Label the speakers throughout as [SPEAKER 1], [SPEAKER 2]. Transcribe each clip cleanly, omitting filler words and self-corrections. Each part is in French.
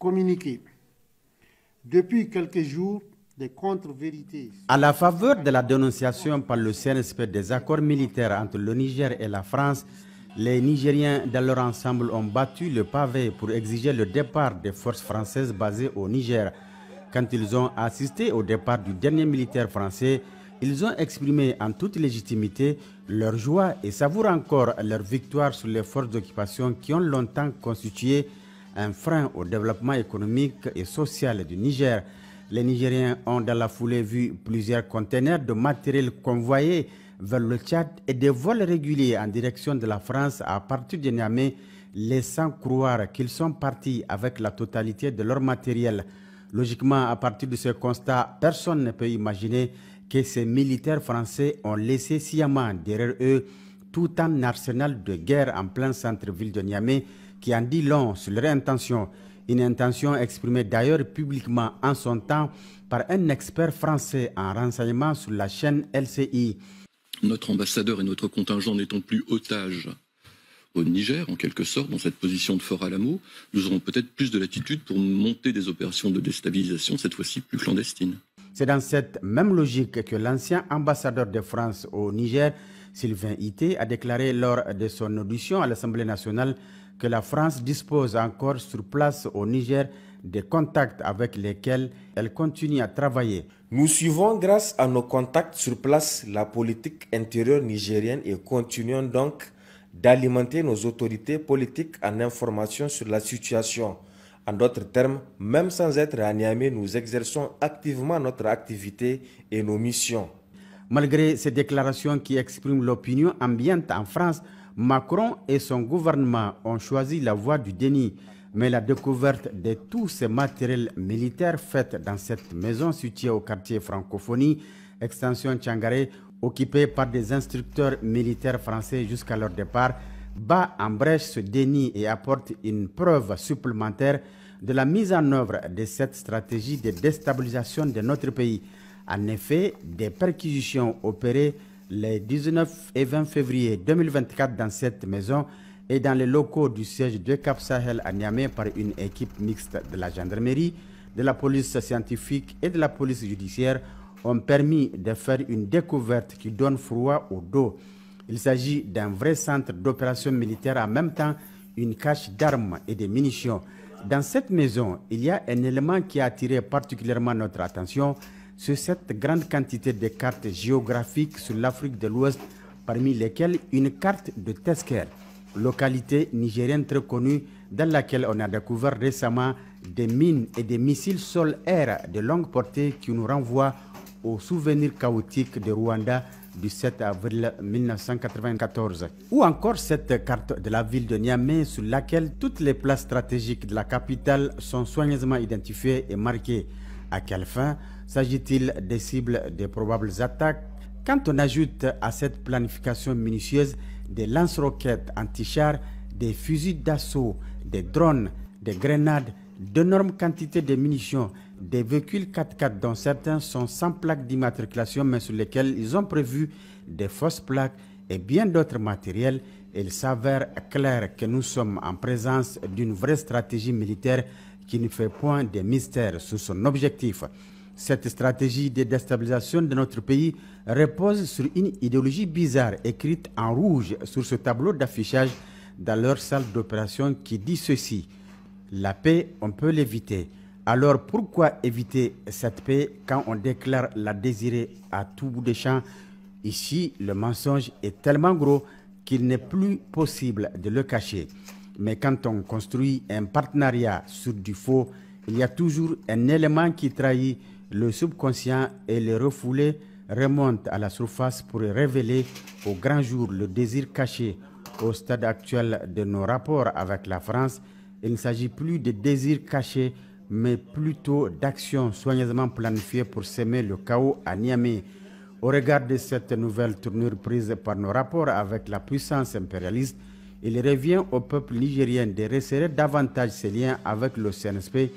[SPEAKER 1] communiqué. Depuis quelques jours, des contre-vérités.
[SPEAKER 2] À la faveur de la dénonciation par le CNSP des accords militaires entre le Niger et la France, les Nigériens dans leur ensemble ont battu le pavé pour exiger le départ des forces françaises basées au Niger. Quand ils ont assisté au départ du dernier militaire français, ils ont exprimé en toute légitimité leur joie et savourent encore leur victoire sur les forces d'occupation qui ont longtemps constitué un frein au développement économique et social du Niger. Les Nigériens ont dans la foulée vu plusieurs conteneurs de matériel convoyés vers le Tchad et des vols réguliers en direction de la France à partir de Niamey, laissant croire qu'ils sont partis avec la totalité de leur matériel. Logiquement, à partir de ce constat, personne ne peut imaginer que ces militaires français ont laissé sciemment derrière eux tout un arsenal de guerre en plein centre-ville de Niamey qui en dit long sur leur intention. Une intention exprimée d'ailleurs publiquement en son temps par un expert français en renseignement sur la chaîne LCI.
[SPEAKER 3] Notre ambassadeur et notre contingent n'étant plus otages au Niger, en quelque sorte, dans cette position de Fort Alamo, nous aurons peut-être plus de latitude pour monter des opérations de déstabilisation, cette fois-ci plus clandestines.
[SPEAKER 2] C'est dans cette même logique que l'ancien ambassadeur de France au Niger, Sylvain Ité, a déclaré lors de son audition à l'Assemblée nationale que la France dispose encore sur place au Niger des contacts avec lesquels elle continue à travailler.
[SPEAKER 4] Nous suivons grâce à nos contacts sur place la politique intérieure nigérienne et continuons donc d'alimenter nos autorités politiques en information sur la situation. En d'autres termes, même sans être à Niamey, nous exerçons activement notre activité et nos missions.
[SPEAKER 2] Malgré ces déclarations qui expriment l'opinion ambiante en France, Macron et son gouvernement ont choisi la voie du déni. Mais la découverte de tous ces matériels militaires faits dans cette maison située au quartier Francophonie, extension Tchangaré, occupée par des instructeurs militaires français jusqu'à leur départ, bat en brèche ce déni et apporte une preuve supplémentaire de la mise en œuvre de cette stratégie de déstabilisation de notre pays. En effet, des perquisitions opérées les 19 et 20 février 2024 dans cette maison et dans les locaux du siège de Cap Sahel à Niamey par une équipe mixte de la gendarmerie, de la police scientifique et de la police judiciaire ont permis de faire une découverte qui donne froid au dos. Il s'agit d'un vrai centre d'opération militaire, en même temps une cache d'armes et de munitions. Dans cette maison, il y a un élément qui a attiré particulièrement notre attention, c'est cette grande quantité de cartes géographiques sur l'Afrique de l'Ouest, parmi lesquelles une carte de Tesker, localité nigérienne très connue dans laquelle on a découvert récemment des mines et des missiles sol-air de longue portée qui nous renvoient au souvenir chaotique de Rwanda du 7 avril 1994. Ou encore cette carte de la ville de Niamey sur laquelle toutes les places stratégiques de la capitale sont soigneusement identifiées et marquées. À quelle fin s'agit-il des cibles des probables attaques? Quand on ajoute à cette planification minutieuse des lance-roquettes anti-chars, des fusils d'assaut, des drones, des grenades, d'énormes quantités de munitions, des véhicules 4x4 dont certains sont sans plaque d'immatriculation mais sur lesquels ils ont prévu des fausses plaques et bien d'autres matériels, il s'avère clair que nous sommes en présence d'une vraie stratégie militaire qui ne fait point de mystère sur son objectif. Cette stratégie de déstabilisation de notre pays repose sur une idéologie bizarre écrite en rouge sur ce tableau d'affichage dans leur salle d'opération qui dit ceci: la paix, on peut l'éviter. Alors pourquoi éviter cette paix quand on déclare la désirer à tout bout de champ? Ici, le mensonge est tellement gros qu'il n'est plus possible de le cacher. Mais quand on construit un partenariat sur du faux, il y a toujours un élément qui trahit le subconscient et le refoulé remonte à la surface pour révéler au grand jour le désir caché. Au stade actuel de nos rapports avec la France, il ne s'agit plus de désirs cachés, mais plutôt d'actions soigneusement planifiées pour semer le chaos à Niamey. Au regard de cette nouvelle tournure prise par nos rapports avec la puissance impérialiste, il revient au peuple nigérien de resserrer davantage ses liens avec le CNSP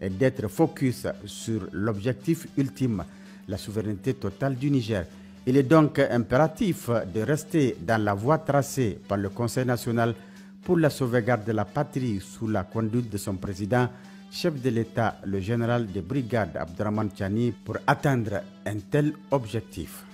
[SPEAKER 2] et d'être focus sur l'objectif ultime, la souveraineté totale du Niger. Il est donc impératif de rester dans la voie tracée par le Conseil national pour la sauvegarde de la patrie sous la conduite de son président, chef de l'État, le général de brigade Abdraman Chani, pour atteindre un tel objectif.